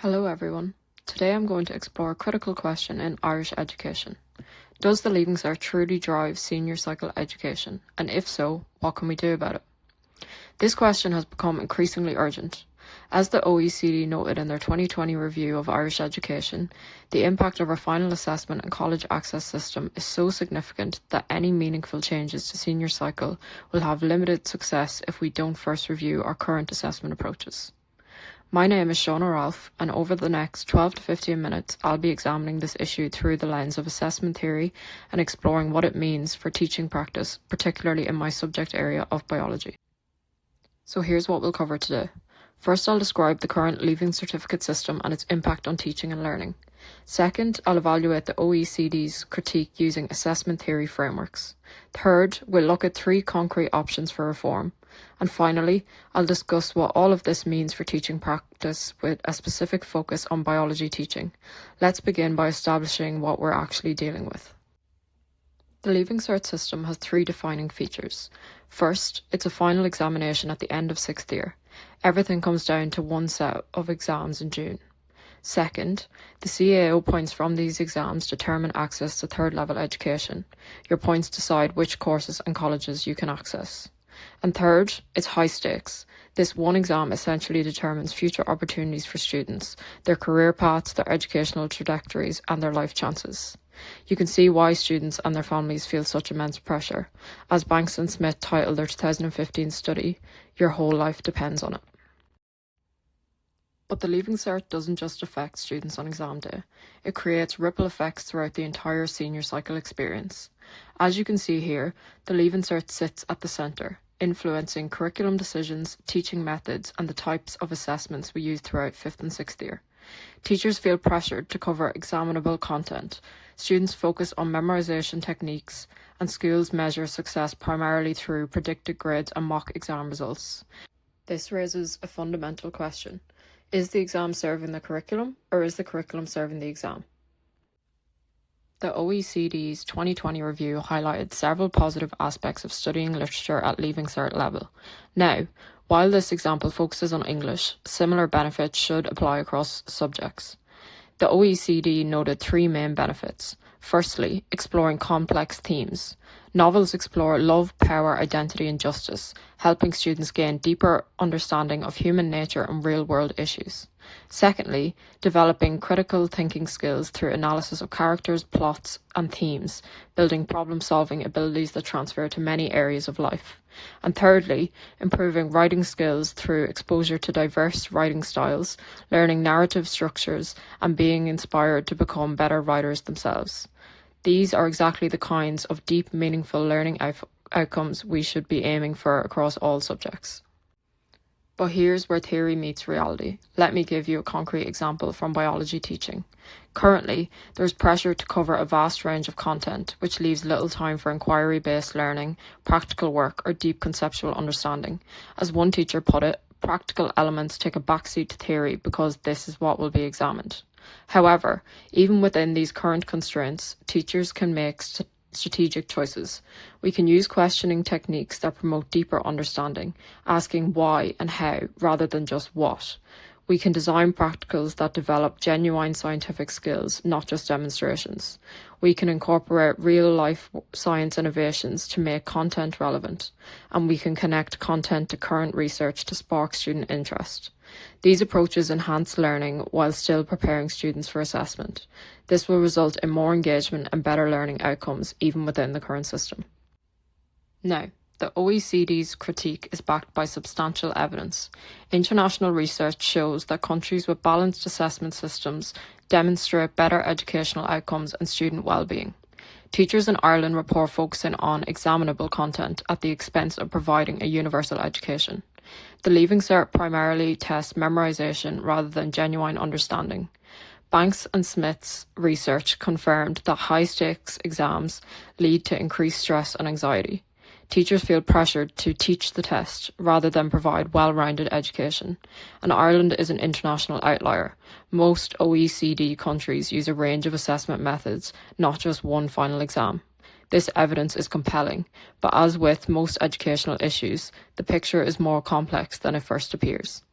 Hello everyone. Today I'm going to explore a critical question in Irish education. Does the Leaving Cert truly drive senior cycle education? And if so, what can we do about it? This question has become increasingly urgent. As the OECD noted in their 2020 review of Irish education, the impact of our final assessment and college access system is so significant that any meaningful changes to senior cycle will have limited success if we don't first review our current assessment approaches. My name is Shauna Ralph, and over the next 12 to 15 minutes, I'll be examining this issue through the lens of assessment theory and exploring what it means for teaching practice, particularly in my subject area of biology. So here's what we'll cover today. First, I'll describe the current Leaving Certificate system and its impact on teaching and learning. Second, I'll evaluate the OECD's critique using assessment theory frameworks. Third, we'll look at 3 concrete options for reform. And finally, I'll discuss what all of this means for teaching practice with a specific focus on biology teaching. Let's begin by establishing what we're actually dealing with. The Leaving Cert system has 3 defining features. First, it's a final examination at the end of 6th year. Everything comes down to one set of exams in June. Second, the CAO points from these exams determine access to third level education. Your points decide which courses and colleges you can access. And third, it's high stakes. This one exam essentially determines future opportunities for students, their career paths, their educational trajectories, and their life chances. You can see why students and their families feel such immense pressure. As Banks and Smith titled their 2015 study, "Your whole life depends on it." But the Leaving Cert doesn't just affect students on exam day. It creates ripple effects throughout the entire senior cycle experience. As you can see here, the Leaving Cert sits at the centre, influencing curriculum decisions, teaching methods, and the types of assessments we use throughout 5th and 6th year. Teachers feel pressured to cover examinable content. Students focus on memorization techniques, and schools measure success primarily through predicted grades and mock exam results. This raises a fundamental question. Is the exam serving the curriculum, or is the curriculum serving the exam? The OECD's 2020 review highlighted several positive aspects of studying literature at Leaving Cert level. Now, while this example focuses on English, similar benefits should apply across subjects. The OECD noted 3 main benefits. Firstly, exploring complex themes. Novels explore love, power, identity, and justice, helping students gain deeper understanding of human nature and real-world issues. Secondly, developing critical thinking skills through analysis of characters, plots, and themes, building problem-solving abilities that transfer to many areas of life. And thirdly, improving writing skills through exposure to diverse writing styles, learning narrative structures, and being inspired to become better writers themselves. These are exactly the kinds of deep, meaningful learning outcomes we should be aiming for across all subjects. But here's where theory meets reality. Let me give you a concrete example from biology teaching. Currently, there's pressure to cover a vast range of content, which leaves little time for inquiry-based learning, practical work, or deep conceptual understanding. As one teacher put it, practical elements take a backseat to theory because this is what will be examined. However, even within these current constraints, teachers can make strategic choices. We can use questioning techniques that promote deeper understanding, asking why and how rather than just what. We can design practicals that develop genuine scientific skills, not just demonstrations. We can incorporate real-life science innovations to make content relevant, and we can connect content to current research to spark student interest. These approaches enhance learning while still preparing students for assessment. This will result in more engagement and better learning outcomes even within the current system. Now, the OECD's critique is backed by substantial evidence. International research shows that countries with balanced assessment systems demonstrate better educational outcomes and student well-being. Teachers in Ireland report focusing on examinable content at the expense of providing a universal education. The Leaving Cert primarily tests memorization rather than genuine understanding. Banks and Smith's research confirmed that high-stakes exams lead to increased stress and anxiety. Teachers feel pressured to teach the test rather than provide well-rounded education, and Ireland is an international outlier. Most OECD countries use a range of assessment methods, not just one final exam. This evidence is compelling, but as with most educational issues, the picture is more complex than it first appears.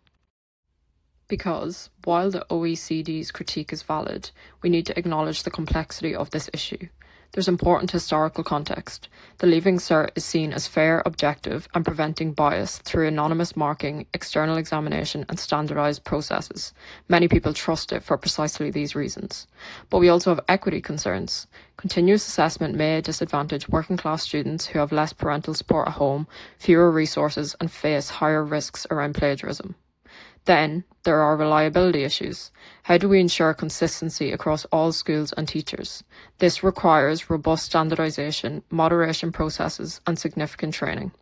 Because, while the OECD's critique is valid, we need to acknowledge the complexity of this issue. There's important historical context. The Leaving Cert is seen as fair, objective, and preventing bias through anonymous marking, external examination, and standardised processes. Many people trust it for precisely these reasons. But we also have equity concerns. Continuous assessment may disadvantage working class students who have less parental support at home, fewer resources, and face higher risks around plagiarism. Then, there are reliability issues. How do we ensure consistency across all schools and teachers? This requires robust standardisation, moderation processes, and significant training.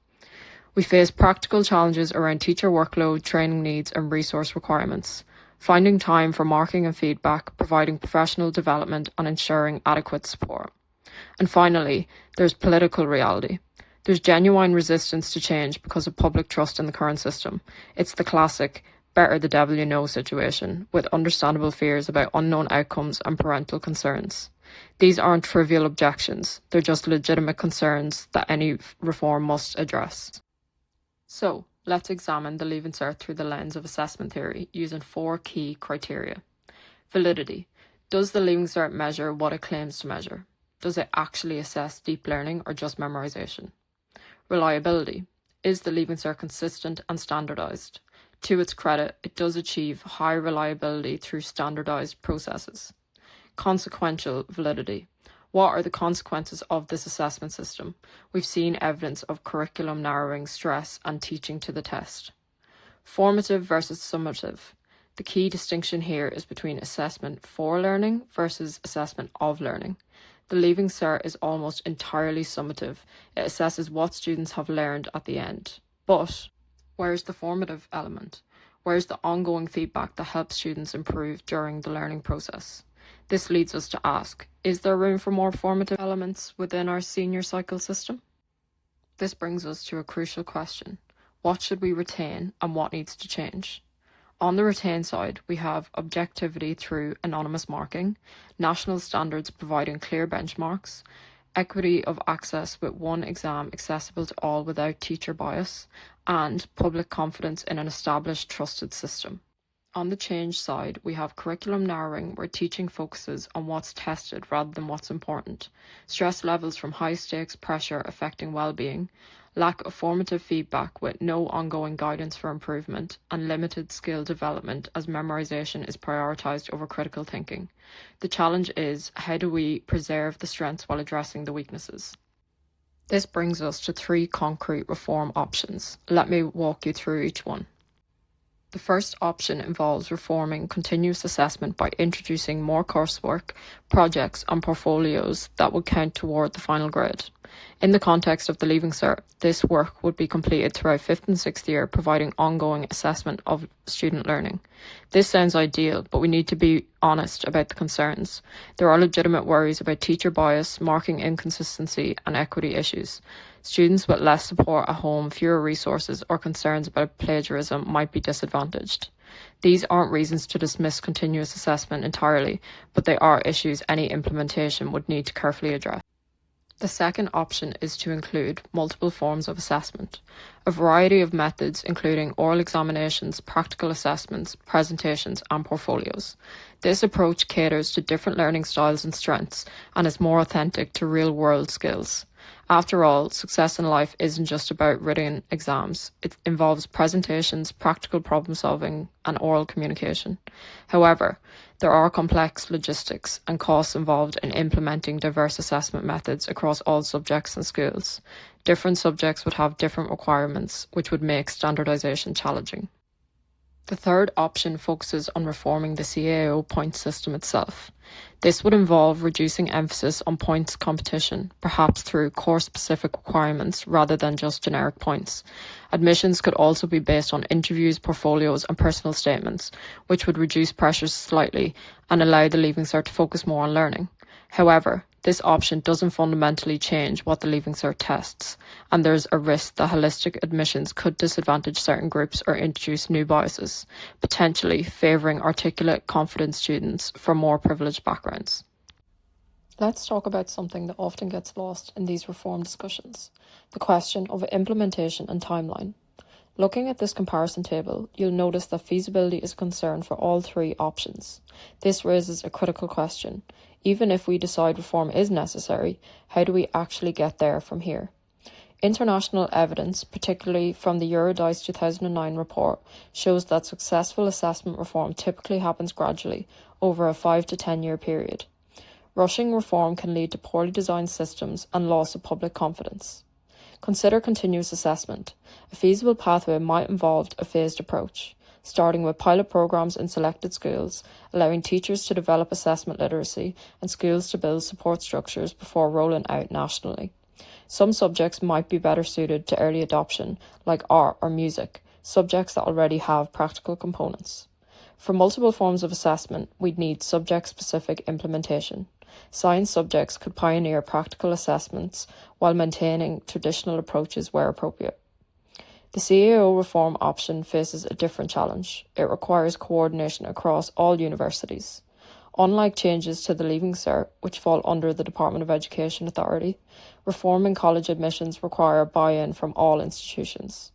We face practical challenges around teacher workload, training needs, and resource requirements. Finding time for marking and feedback, providing professional development, and ensuring adequate support. And finally, there's political reality. There's genuine resistance to change because of public trust in the current system. It's the classic better the devil you know situation, with understandable fears about unknown outcomes and parental concerns. These aren't trivial objections, they're just legitimate concerns that any reform must address. So, let's examine the Leaving Cert through the lens of assessment theory using 4 key criteria. Validity. Does the Leaving Cert measure what it claims to measure? Does it actually assess deep learning or just memorization? Reliability. Is the Leaving Cert consistent and standardised? To its credit, it does achieve high reliability through standardised processes. Consequential validity. What are the consequences of this assessment system? We've seen evidence of curriculum narrowing stress and teaching to the test. Formative versus summative. The key distinction here is between assessment for learning versus assessment of learning. The Leaving Cert is almost entirely summative. It assesses what students have learned at the end. But where's the formative element? Where's the ongoing feedback that helps students improve during the learning process? This leads us to ask, is there room for more formative elements within our senior cycle system? This brings us to a crucial question. What should we retain and what needs to change? On the retain side, we have objectivity through anonymous marking, national standards providing clear benchmarks, equity of access with one exam accessible to all without teacher bias, and public confidence in an established trusted system. On the change side, we have curriculum narrowing where teaching focuses on what's tested rather than what's important, stress levels from high stakes pressure affecting well-being, lack of formative feedback with no ongoing guidance for improvement, and limited skill development as memorization is prioritised over critical thinking. The challenge is, how do we preserve the strengths while addressing the weaknesses? This brings us to 3 concrete reform options. Let me walk you through each one. The first option involves reforming continuous assessment by introducing more coursework, projects, and portfolios that would count toward the final grade. In the context of the Leaving Cert, this work would be completed throughout 5th and 6th year, providing ongoing assessment of student learning. This sounds ideal, but we need to be honest about the concerns. There are legitimate worries about teacher bias, marking inconsistency, and equity issues. Students with less support at home, fewer resources, or concerns about plagiarism might be disadvantaged. These aren't reasons to dismiss continuous assessment entirely, but they are issues any implementation would need to carefully address. The second option is to include multiple forms of assessment, a variety of methods including oral examinations, practical assessments, presentations, and portfolios. This approach caters to different learning styles and strengths and is more authentic to real-world skills. After all, success in life isn't just about written exams. It involves presentations, practical problem solving, and oral communication. However, there are complex logistics and costs involved in implementing diverse assessment methods across all subjects and schools. Different subjects would have different requirements, which would make standardization challenging. The third option focuses on reforming the CAO point system itself. This would involve reducing emphasis on points competition, perhaps through course-specific requirements rather than just generic points. Admissions could also be based on interviews, portfolios, and personal statements, which would reduce pressures slightly and allow the Leaving Cert to focus more on learning. However, this option doesn't fundamentally change what the Leaving Cert tests, and there's a risk that holistic admissions could disadvantage certain groups or introduce new biases, potentially favouring articulate, confident students from more privileged backgrounds. Let's talk about something that often gets lost in these reform discussions, the question of implementation and timeline. Looking at this comparison table, you'll notice that feasibility is a concern for all three options. This raises a critical question. Even if we decide reform is necessary, how do we actually get there from here? International evidence, particularly from the Eurodice 2009 report, shows that successful assessment reform typically happens gradually, over a 5 to 10 year period. Rushing reform can lead to poorly designed systems and loss of public confidence. Consider continuous assessment. A feasible pathway might involve a phased approach, starting with pilot programs in selected schools, allowing teachers to develop assessment literacy and schools to build support structures before rolling out nationally. Some subjects might be better suited to early adoption, like art or music, subjects that already have practical components. For multiple forms of assessment, we'd need subject-specific implementation. Science subjects could pioneer practical assessments while maintaining traditional approaches where appropriate. The CAO reform option faces a different challenge. It requires coordination across all universities. Unlike changes to the Leaving Cert, which fall under the Department of Education Authority, reform in college admissions require buy-in from all institutions.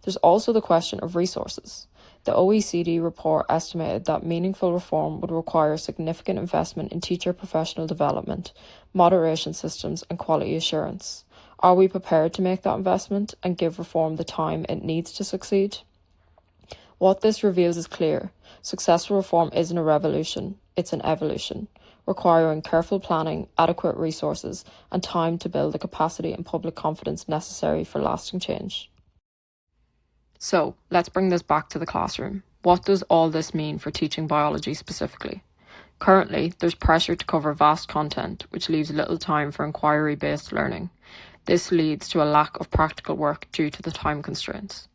There's also the question of resources. The OECD report estimated that meaningful reform would require significant investment in teacher professional development, moderation systems, and quality assurance. Are we prepared to make that investment and give reform the time it needs to succeed? What this reveals is clear. Successful reform isn't a revolution, it's an evolution, requiring careful planning, adequate resources, and time to build the capacity and public confidence necessary for lasting change. So, let's bring this back to the classroom. What does all this mean for teaching biology specifically? Currently, there's pressure to cover vast content, which leaves little time for inquiry-based learning. This leads to a lack of practical work due to the time constraints.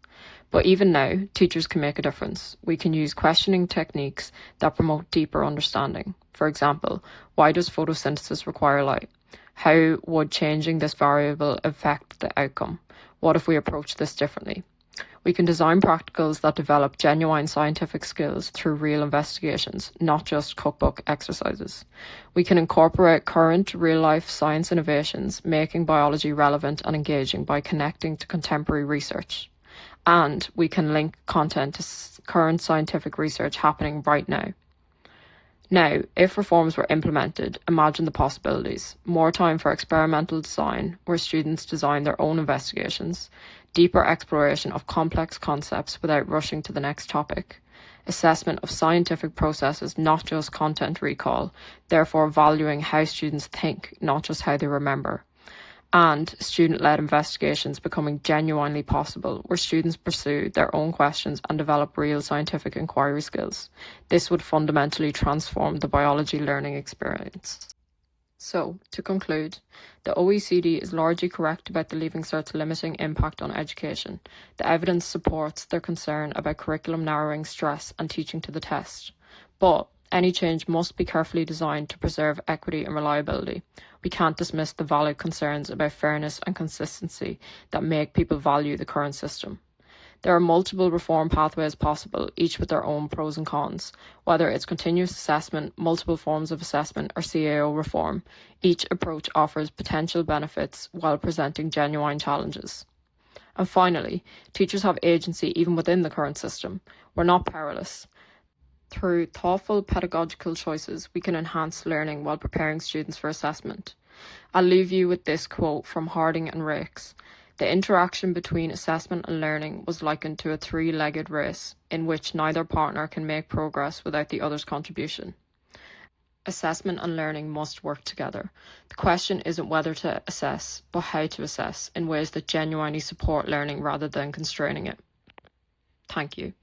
But even now, teachers can make a difference. We can use questioning techniques that promote deeper understanding. For example, why does photosynthesis require light? How would changing this variable affect the outcome? What if we approach this differently? We can design practicals that develop genuine scientific skills through real investigations, not just cookbook exercises. We can incorporate current real-life science innovations, making biology relevant and engaging by connecting to contemporary research. And we can link content to current scientific research happening right now. Now, if reforms were implemented, imagine the possibilities. More time for experimental design, where students design their own investigations, deeper exploration of complex concepts without rushing to the next topic, assessment of scientific processes, not just content recall, therefore valuing how students think, not just how they remember, and student-led investigations becoming genuinely possible, where students pursue their own questions and develop real scientific inquiry skills. This would fundamentally transform the biology learning experience. So, to conclude, the OECD is largely correct about the Leaving Cert's limiting impact on education. The evidence supports their concern about curriculum narrowing stress and teaching to the test. But any change must be carefully designed to preserve equity and reliability. We can't dismiss the valid concerns about fairness and consistency that make people value the current system. There are multiple reform pathways possible, each with their own pros and cons. Whether it's continuous assessment, multiple forms of assessment, or CAO reform, each approach offers potential benefits while presenting genuine challenges. And finally, teachers have agency even within the current system. We're not powerless. Through thoughtful pedagogical choices, we can enhance learning while preparing students for assessment. I'll leave you with this quote from Harding and Rakes. The interaction between assessment and learning was likened to a three-legged race, in which neither partner can make progress without the other's contribution. Assessment and learning must work together. The question isn't whether to assess, but how to assess in ways that genuinely support learning rather than constraining it. Thank you.